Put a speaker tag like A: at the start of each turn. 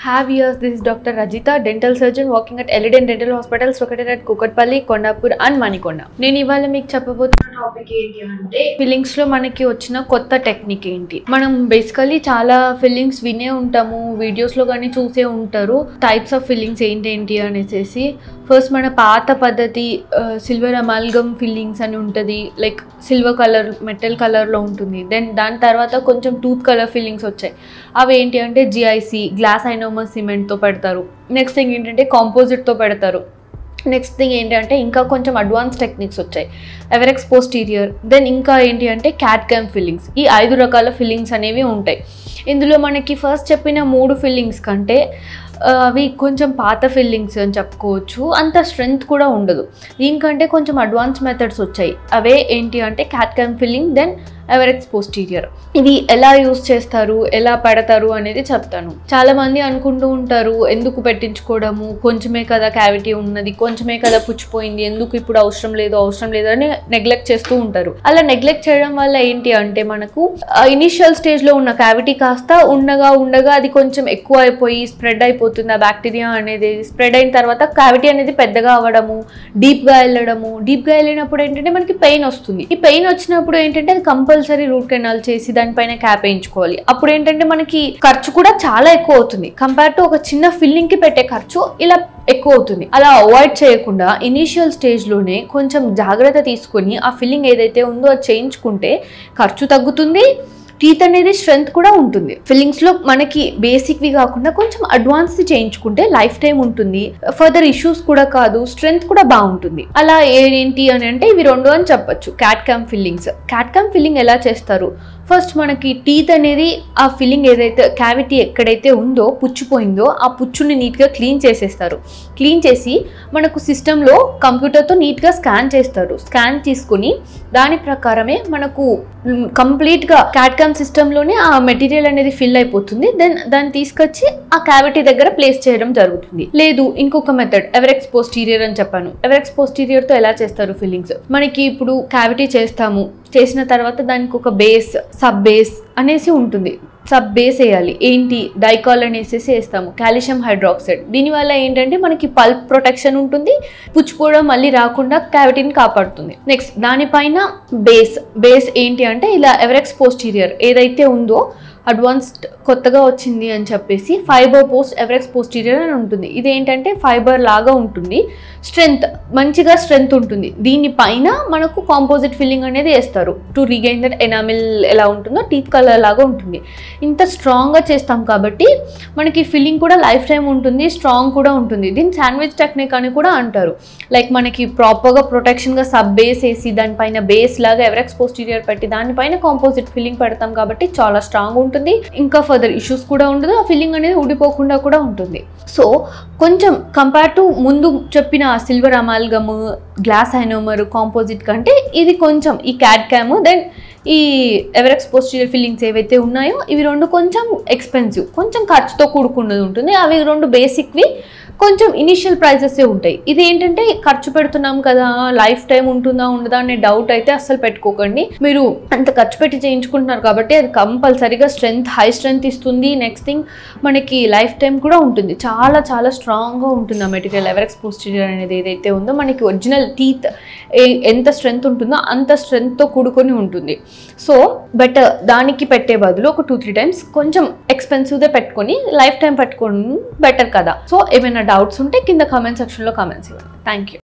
A: Hi viewers, this is Dr. Rajita, dental surgeon working at Eliden Dental Hospitals located at Kukatpalli, Kondapur and Manikonda. నేను ఇవాళ మీకు చెప్పబోతున్న topic ఏంటి అంటే fillings లో మనకి వచ్చిన కొత్త టెక్నిక్ ఏంటి. మనం బేసికల్లీ చాలా ఫిల్లింగ్స్ వినే ఉంటాము, వీడియోస్ లో కానీ చూసే ఉంటారు టైప్స్ ఆఫ్ ఫిల్లింగ్స్ ఏంటి అనేసి. ఫస్ట్ మన పాత పద్ధతి సిల్వర్ అమాల్గమ్ ఫిల్లింగ్స్ అని ఉంటుంది, లైక్ సిల్వర్ కలర్ మెటల్ కలర్లో ఉంటుంది. దెన్ దాని తర్వాత కొంచెం టూత్ కలర్ ఫిల్లింగ్స్ వచ్చాయి. అవి ఏంటి అంటే జిఐసి గ్లాస్ ఐనోమర్ సిమెంట్తో పెడతారు. నెక్స్ట్ థింగ్ ఏంటంటే కాంపోజిట్తో పెడతారు. నెక్స్ట్ థింగ్ ఏంటంటే ఇంకా కొంచెం అడ్వాన్స్ టెక్నిక్స్ వచ్చాయి, ఎవరెక్స్ పోస్టీరియర్. దెన్ ఇంకా ఏంటి అంటే క్యాట్ క్యామ్ ఫిల్లింగ్స్. ఈ 5 రకాల ఫిల్లింగ్స్ అనేవి ఉంటాయి. ఇందులో మనకి ఫస్ట్ చెప్పిన 3 ఫిల్లింగ్స్ కంటే అవి కొంచెం పాత ఫిల్లింగ్స్ అని చెప్పుకోవచ్చు, అంత స్ట్రెంగ్త్ కూడా ఉండదు. దీనికంటే కొంచెం అడ్వాన్స్ మెథడ్స్ వచ్చాయి. అవే ఏంటి అంటే CAD CAM filling, then Everex posterior. ఇవి ఎలా యూస్ చేస్తారు, ఎలా పెడతారు అనేది చెప్తాను. చాలా మంది అనుకుంటూ ఉంటారు, ఎందుకు పెట్టించుకోవడము, కొంచెమే కదా క్యావిటీ ఉన్నది, కొంచెమే కదా పుచ్చిపోయింది, ఎందుకు ఇప్పుడు అవసరం లేదు అని నెగ్లెక్ట్ చేస్తూ ఉంటారు. అలా నెగ్లెక్ట్ చేయడం వల్ల ఏంటి అంటే మనకు ఇనిషియల్ స్టేజ్ లో ఉన్న క్యావిటీ కాస్త ఉండగా అది కొంచెం ఎక్కువ అయిపోయి స్ప్రెడ్ అయిపోతుంది. ఆ బ్యాక్టీరియా అనేది స్ప్రెడ్ అయిన తర్వాత క్యావిటీ అనేది పెద్దగా అవ్వడము, డీప్ గా వెళ్ళినప్పుడు ఏంటంటే మనకి పెయిన్ వస్తుంది. ఈ పెయిన్ వచ్చినప్పుడు ఏంటంటే అది కంపల్సరీ రూట్ కెనాల్ చేసి దానిపైన క్యాప్ వేయించుకోవాలి. అప్పుడు ఏంటంటే మనకి ఖర్చు కూడా చాలా ఎక్కువ అవుతుంది. కంపేర్ టు ఒక చిన్న ఫిల్లింగ్ కి పెట్టే ఖర్చు ఇలా ఎక్కువ అవుతుంది. అలా అవాయిడ్ చేయకుండా ఇనీషియల్ స్టేజ్ లోనే కొంచెం జాగ్రత్త తీసుకొని ఆ ఫిల్లింగ్ ఏదైతే ఉందో అది చేయించుకుంటే ఖర్చు తగ్గుతుంది, టీత్ అనేది స్ట్రెంగ్త్ కూడా ఉంటుంది. ఫిల్లింగ్స్ లో మనకి బేసిక్ వి కాకుండా కొంచెం అడ్వాన్స్ చేయించుకుంటే లైఫ్ టైం ఉంటుంది, ఫర్దర్ ఇష్యూస్ కూడా కాదు, స్ట్రెంగ్త్ కూడా బాగుంటుంది. అలా ఏంటి అని అంటే ఇవి 2 అని చెప్పొచ్చు. క్యాట్ క్యామ్ ఫిల్లింగ్ ఎలా చేస్తారు? ఫస్ట్ మనకి టీత్ అనేది ఆ ఫిల్లింగ్ ఏదైతే క్యావిటీ ఎక్కడైతే ఉందో పుచ్చిపోయిందో ఆ పుచ్చుని నీట్గా క్లీన్ చేసేస్తారు. క్లీన్ చేసి మనకు సిస్టంలో కంప్యూటర్తో నీట్గా స్కాన్ చేస్తారు. స్కాన్ తీసుకుని దాని ప్రకారమే మనకు కంప్లీట్గా క్యాట్ క్యామ్ సిస్టంలోనే ఆ మెటీరియల్ అనేది ఫిల్ అయిపోతుంది. దెన్ దాన్ని తీసుకొచ్చి ఆ క్యావిటీ దగ్గర ప్లేస్ చేయడం జరుగుతుంది. లేదు ఇంకొక మెథడ్ ఎవరెక్స్ పోస్టీరియర్ అని చెప్పాను. ఎవరెక్స్ పోస్టీరియర్తో ఎలా చేస్తారు ఫిల్లింగ్స్? మనకి ఇప్పుడు క్యావిటీ చేసిన తర్వాత దానికి ఒక సబ్ బేస్ అనేసి ఉంటుంది. సబ్ బేస్ వేయాలి. ఏంటి డైకాల్ అనేసి వేస్తాము, కాల్షియం హైడ్రాక్సైడ్. దీనివల్ల ఏంటంటే మనకి పల్ప్ ప్రొటెక్షన్ ఉంటుంది, పుచ్చిపోవడం మళ్ళీ రాకుండా క్యావిటీని కాపాడుతుంది. నెక్స్ట్ దానిపైన బేస్ ఏంటి అంటే ఇలా ఎవరెక్స్ పోస్టీరియర్ ఏదైతే ఉందో అడ్వాన్స్డ్ కొత్తగా వచ్చింది అని చెప్పేసి ఫైబర్ ఎవరెక్స్ పోస్టీరియర్ అని ఉంటుంది. ఇది ఏంటంటే ఫైబర్ లాగా ఉంటుంది, మంచిగా స్ట్రెంగ్త్ ఉంటుంది. దీనిపైన మనకు కాంపోజిట్ ఫిల్లింగ్ అనేది వేస్తారు టు రీగైన్ దట్ ఎనామిల్ ఎలా ఉంటుందో టీత్ కలర్ లాగా ఉంటుంది. ఇంత స్ట్రాంగ్గా చేస్తాం కాబట్టి మనకి ఫిల్లింగ్ కూడా లైఫ్ టైం ఉంటుంది, స్ట్రాంగ్ కూడా ఉంటుంది. దీన్ని శాండ్విచ్ టెక్నిక్ అని కూడా అంటారు. లైక్ మనకి ప్రాపర్గా ప్రొటెక్షన్గా సబ్ బేస్ వేసి దానిపైన బేస్ లాగా ఎవరెక్స్ పోస్టీరియర్ పెట్టి దానిపైన కాంపోజిట్ ఫిల్లింగ్ పెడతాం కాబట్టి చాలా స్ట్రాంగ్ ఉంటుంది. ఇంకా ఫర్దర్ ఇష్యూస్ కూడా ఉండదు, ఆ ఫిల్లింగ్ అనేది ఊడిపోకుండా కూడా ఉంటుంది. సో కొంచెం కంపేర్ టు ముందు చెప్పిన సిల్వర్ అమాల్గమ్, గ్లాస్ ఐనోమర్, కాంపోజిట్ కంటే ఇది కొంచెం ఈ క్యాట్ క్యామ్ దెన్ ఈ ఎవరెక్స్ పోస్టీరియర్ ఫిల్లింగ్స్ ఏవైతే ఉన్నాయో ఇవి 2 కొంచెం ఎక్స్పెన్సివ్, కొంచెం ఖర్చుతో కూడుకున్నది ఉంటుంది. అవి 2 బేసిక్వి కొంచెం ఇనిషియల్ ప్రైజెస్ ఉంటాయి. ఇది ఏంటంటే ఖర్చు పెడుతున్నాం కదా, లైఫ్ టైం ఉంటుందా ఉండదా అనే డౌట్ అయితే అస్సలు పెట్టుకోకండి. మీరు అంత ఖర్చు పెట్టి చేయించుకుంటున్నారు కాబట్టి అది కంపల్సరీగా హై స్ట్రెంగ్త్ ఇస్తుంది. నెక్స్ట్ థింగ్ మనకి లైఫ్ టైం కూడా ఉంటుంది, చాలా చాలా స్ట్రాంగ్గా ఉంటుంది ఆ మెటీరియల్. ఎవరెక్స్ పోస్టీరియర్ అనేది ఏదైతే ఉందో మనకి ఒరిజినల్ టీత్ ఎంత స్ట్రెంగ్త్ ఉంటుందో అంత స్ట్రెంగ్త్తో కూడుకొని ఉంటుంది. సో బెటర్ దానికి పెట్టే బదులు ఒక 2-3 టైమ్స్ కొంచెం ఎక్స్పెన్సివ్దే పెట్టుకొని లైఫ్ టైం పెట్టుకోవడం బెటర్ కదా. సో ఏమైనా డౌట్స్ ఉంటే కింద కామెంట్ సెక్షన్లో కామెంట్స్ ఇవ్వండి. Thank you.